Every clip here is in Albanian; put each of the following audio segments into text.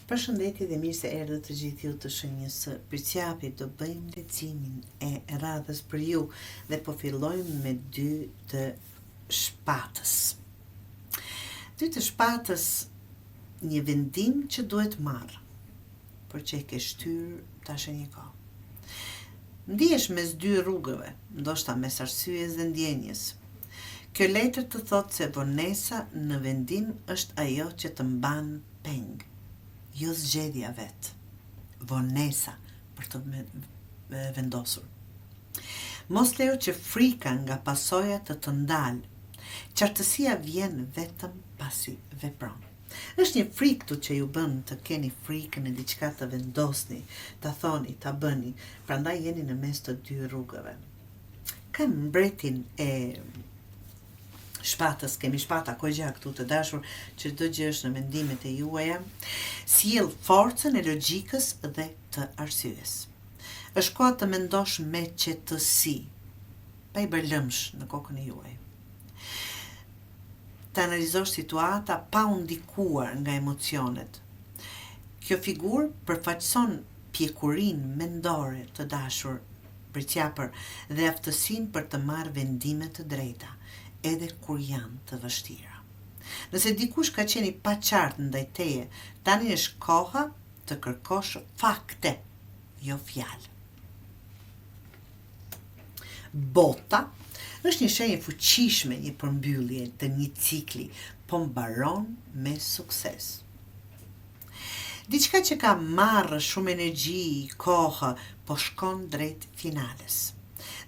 Përshëndetje dhe mirë se erdhët të gjithë ju të Shenjës së Përqapit. Do bëjmë leximin e radhës për ju dhe po fillojmë me 2 të shpatës. 2 të shpatës, një vendim që duhet marrë, për që e ke shtyr tash e një kohë. Ndihesh mes 2 rrugëve, ndoshta mes arsyes dhe ndjenjes. Kjo letër të thotë se vonesa në vendim është ajo që të mban peng, jo zgjedhja vet. Vonesa për të vendosur. Mos lejo që frika nga pasojat të ndalë. Qartësia vjen vetëm pasi vepron. Është një frikë këtu që ju bën të keni frikën e diçka të vendosni, ta thoni, ta bëni, prandaj jeni në mes të 2 rrugëve. Kam mbretin e shpatës, kemi shpata kogja këtu të dashur, që çdo gjë është në mendimet e juaja, sjell forcën e logjikës dhe të arsyes. Është koha të mendosh me qetësi, pa i bërë lëmsh në kokën e juaj. Të analizosh situata pa u ndikuar nga emocionet. Kjo figurë përfaqëson pjekurinë mendore të dashur përqapër dhe aftësinë për të marrë vendime të drejta, edhe kur janë të vështira. Nëse dikush ka qenë i paqartë ndaj teje, tani është koha të kërkosh fakte, jo fjalë. Bota është një shenjë fuqishme, një përmbyllje të një cikli, po mbaron me sukses. Diçka që ka marrë shumë energji, kohë, po shkon drejt finales.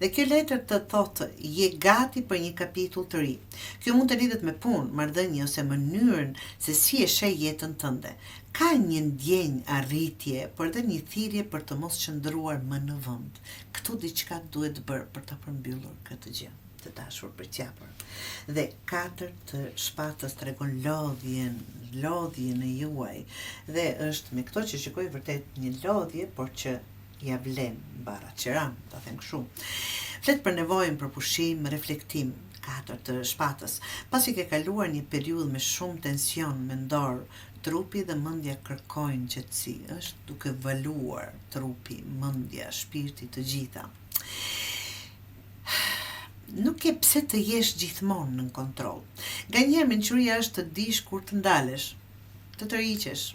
Dhe kjo letër të thotë, je gati për një kapitull të ri. Kjo mund të lidhet me punë, marrëdhënie ose mënyrën se si e sheh jetën tënde. Ka një ndjenjë arritje, por edhe një thirrje për të mos qëndruar më në vend. Këtu diçka duhet bërë për të përmbyllur këtë gjë, të dashur përqapër. Dhe 4 të shpatës tregon lodhjen e juaj. Dhe është me këto që shikoj vërtet një lodhje, por që ja vlen bara qeran, ta them kështu. Flet për nevojën për pushim, reflektim, 4 të shpatës. Pasi ke kaluar një periudhë me shumë tension mendor, trupi dhe mendja kërkojnë qetësi. Është duke valuar trupi, mendja, shpirti, të gjitha. Nuk e pse të jesh gjithmonë në kontroll. Nganjëherë mençuria është të dish kur të ndalesh, të tërhiqesh.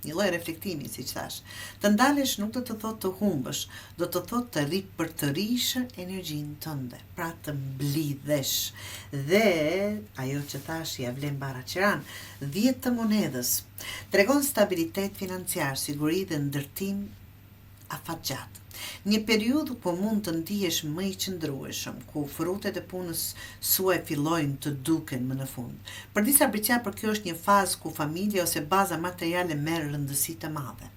Një lloj reflektimi, siç thash. Të ndalesh nuk do të thotë të humbësh, do të thotë të ripërtërish energjinë tënde, pra të mblidhesh. Dhe ajo që thash ja vlen bara qeran, 10 të monedhës. Tregon stabilitet financiar, siguri dhe ndërtim afatgjat. Një periudhë ku mund të ndihesh më i qëndrueshëm, ku frutet e punës suaj fillojnë të duken më në fund. Për disa përqapër kjo është një fazë ku familja ose baza materiale merr rëndësi të madhe.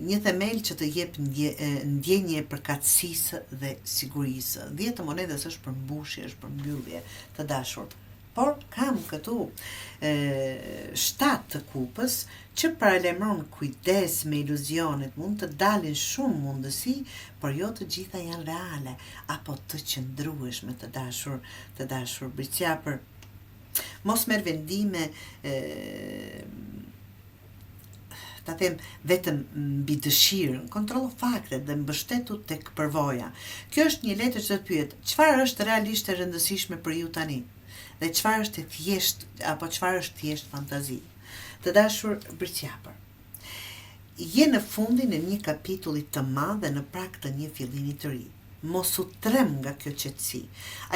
Një themel që të jep ndjenje e përkatësisë dhe sigurisë. 10 të monedhës është përmbushje, është përmbyllje të dashur. Por kam këtu 7 të kupës që paralajmëron kujdes me iluzionet, mund të dalin shumë mundësi, por jo të gjitha janë reale, apo të qëndrueshme të dashur përqapër. Mos merr vendime ta them vetëm mbi dëshirën, kontrollo faktet dhe mbështetu tek përvoja. Kjo është një letër që të pyet, çfarë është realisht e rëndësishme për ju tani? Dhe çfarë është thjesht apo çfarë është thjesht fantazi. Të dashur përqapër. Je në fundin e një kapitulli të madh dhe në prag të një fillimi të ri. Mos u trem nga kjo qetësi.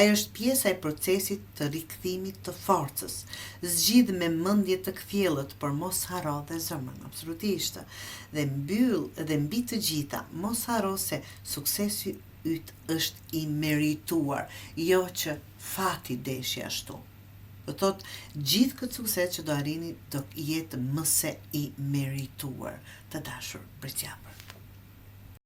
Ajo është pjesa e procesit të rikthimit të forcës. Zgjidh me mendje të kthjellët, por mos harro dhe zemrën, absolutisht. Dhe mbi të gjitha, mos harro se suksesi yt është i merituar, jo që fati deshi ashtu. Do thotë, gjithë këtë sukses që do arrini do jetë më se i merituar, të dashur përqapër.